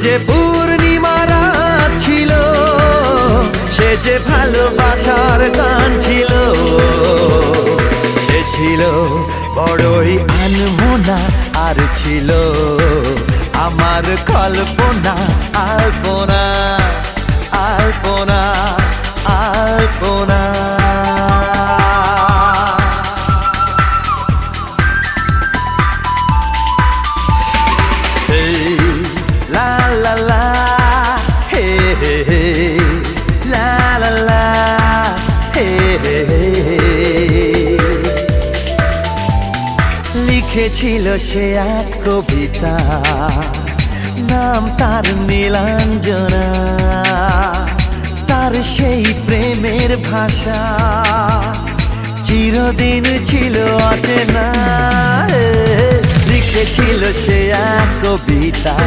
যে পূর্ণিমা রাত ছিল, সে যে ভালোবাসার গান ছিল, সে ছিল বড়ই আনমনা, আর ছিল আমার কল্পনা, আলপনা আলপনা আলপনা। La la la, hey hey hey, la la la, hey hey hey। লিখেছিল সে এক কবিতা, নাম তার নীলাঞ্জনা, তার সেই প্রেমের ভাষা চিরদিন ছিল অচেনা। লিখেছিল সে এক কবিতা।